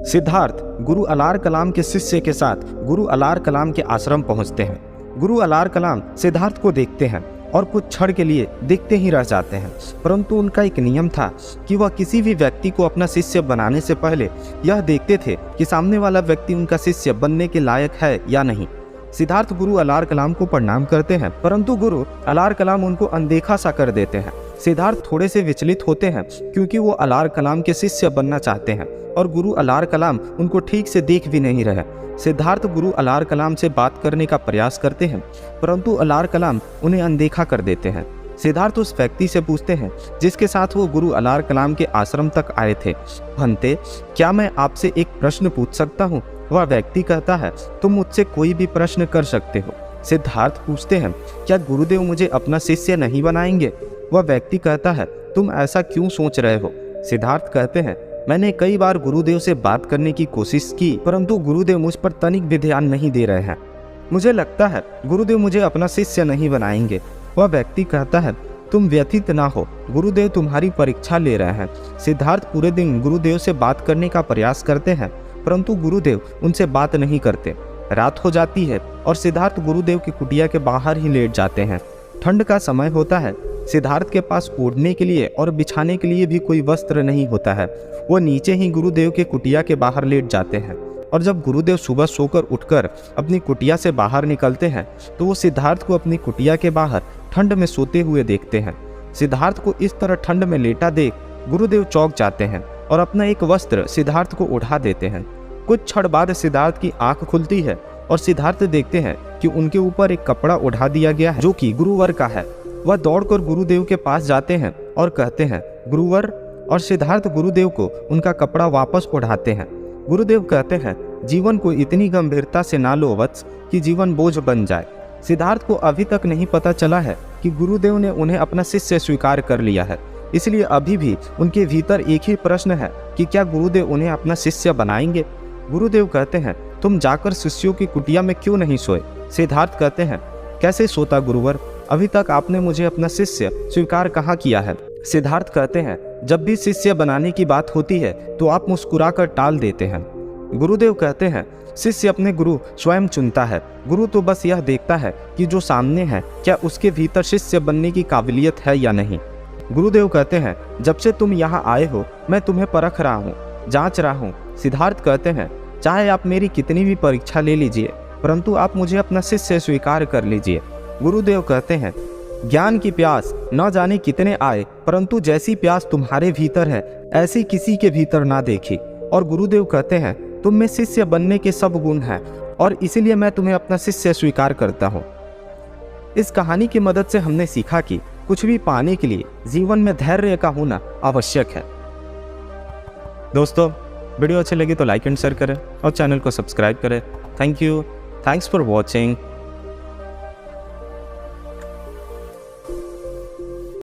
सिद्धार्थ गुरु अलार कलाम के शिष्य के साथ गुरु अलार कलाम के आश्रम पहुंचते हैं। गुरु अलार कलाम सिद्धार्थ को देखते हैं और कुछ क्षण के लिए देखते ही रह जाते हैं, परंतु उनका एक नियम था कि वह किसी भी व्यक्ति को अपना शिष्य बनाने से पहले यह देखते थे कि सामने वाला व्यक्ति उनका शिष्य बनने के लायक है या नहीं। सिद्धार्थ गुरु अलार कलाम को प्रणाम करते हैं, परंतु गुरु अलार कलाम उनको अनदेखा सा कर देते हैं। सिद्धार्थ थोड़े से विचलित होते हैं क्योंकि वो अलार कलाम के शिष्य बनना चाहते हैं और गुरु अलार कलाम उनको ठीक से देख भी नहीं रहे। सिद्धार्थ गुरु अलार कलाम से बात करने का प्रयास करते हैं, परंतु अलार कलाम उन्हें अनदेखा कर देते हैं। सिद्धार्थ उस व्यक्ति से पूछते हैं जिसके साथ वो गुरु अलार कलाम के आश्रम तक आए थे, भंते क्या मैं आपसे एक प्रश्न पूछ सकता हूँ? वह व्यक्ति कहता है, तुम मुझसे कोई भी प्रश्न कर सकते हो। सिद्धार्थ पूछते हैं, क्या गुरुदेव मुझे अपना शिष्य नहीं बनाएंगे? वह व्यक्ति कहता है, तुम ऐसा क्यों सोच रहे हो? सिद्धार्थ कहते हैं, मैंने कई बार गुरुदेव से बात करने की कोशिश की, परंतु गुरुदेव मुझ पर तनिक भी ध्यान नहीं दे रहे हैं। मुझे लगता है गुरुदेव मुझे अपना शिष्य नहीं बनाएंगे। वह व्यक्ति कहता है, तुम व्यथित ना हो, गुरुदेव तुम्हारी परीक्षा ले रहे हैं। सिद्धार्थ पूरे दिन गुरुदेव से बात करने का प्रयास करते हैं, परंतु गुरुदेव उनसे बात नहीं करते। रात हो जाती है और सिद्धार्थ गुरुदेव की कुटिया के बाहर ही लेट जाते हैं। ठंड का समय होता है। सिद्धार्थ के पास ओढ़ने के लिए और बिछाने के लिए भी कोई वस्त्र नहीं होता है। वो नीचे ही गुरुदेव के कुटिया के बाहर लेट जाते हैं और जब गुरुदेव सुबह सोकर उठकर अपनी कुटिया से बाहर निकलते हैं तो वो सिद्धार्थ को अपनी कुटिया के बाहर ठंड में सोते हुए देखते हैं। सिद्धार्थ को इस तरह ठंड में लेटा देख गुरुदेव चौंक जाते हैं और अपना एक वस्त्र सिद्धार्थ को उठा देते हैं। कुछ क्षण बाद सिद्धार्थ की आंख खुलती है और सिद्धार्थ देखते हैं कि उनके ऊपर एक कपड़ा उठा दिया गया है जो कि गुरुवर का है। वह दौड़कर गुरुदेव के पास जाते हैं और कहते हैं, गुरुवर, और सिद्धार्थ गुरुदेव को उनका कपड़ा वापस उठाते हैं। गुरुदेव कहते हैं, जीवन को इतनी गंभीरता से ना लो वत्स कि जीवन बोझ बन जाए। सिद्धार्थ को अभी तक नहीं पता चला है कि गुरुदेव ने उन्हें अपना शिष्य स्वीकार कर लिया है, इसलिए अभी भी उनके भीतर एक ही प्रश्न है कि क्या गुरुदेव उन्हें अपना शिष्य बनाएंगे। गुरुदेव कहते हैं, तुम जाकर शिष्यों की कुटिया में क्यों नहीं सोए? सिद्धार्थ कहते हैं, कैसे सोता गुरुवर, अभी तक आपने मुझे अपना शिष्य स्वीकार कहाँ किया है। सिद्धार्थ कहते हैं, जब भी शिष्य बनाने की बात होती है तो आप मुस्कुराकर टाल देते हैं। गुरुदेव कहते हैं, शिष्य अपने गुरु स्वयं चुनता है, गुरु तो बस यह देखता है कि जो सामने है क्या उसके भीतर शिष्य बनने की काबिलियत है या नहीं। गुरुदेव कहते हैं, जब से तुम यहाँ आए हो मैं तुम्हें परख रहा हूँ, जांच रहा हूँ। सिद्धार्थ कहते हैं, चाहे आप मेरी कितनी भी परीक्षा ले लीजिए, परंतु आप मुझे अपना शिष्य स्वीकार कर लीजिए। गुरुदेव कहते हैं, ज्ञान की प्यास न जाने कितने आए, परंतु जैसी प्यास तुम्हारे भीतर है ऐसी किसी के भीतर ना देखी। और गुरुदेव कहते हैं, तुम में शिष्य बनने के सब गुण हैं और इसीलिए मैं तुम्हें अपना शिष्य स्वीकार करता हूँ। इस कहानी की मदद से हमने सीखा कि कुछ भी पाने के लिए जीवन में धैर्य का होना आवश्यक है। दोस्तों, वीडियो अच्छी लगी तो लाइक एंड शेयर करें और चैनल को सब्सक्राइब करें। Thank you, thanks for watching.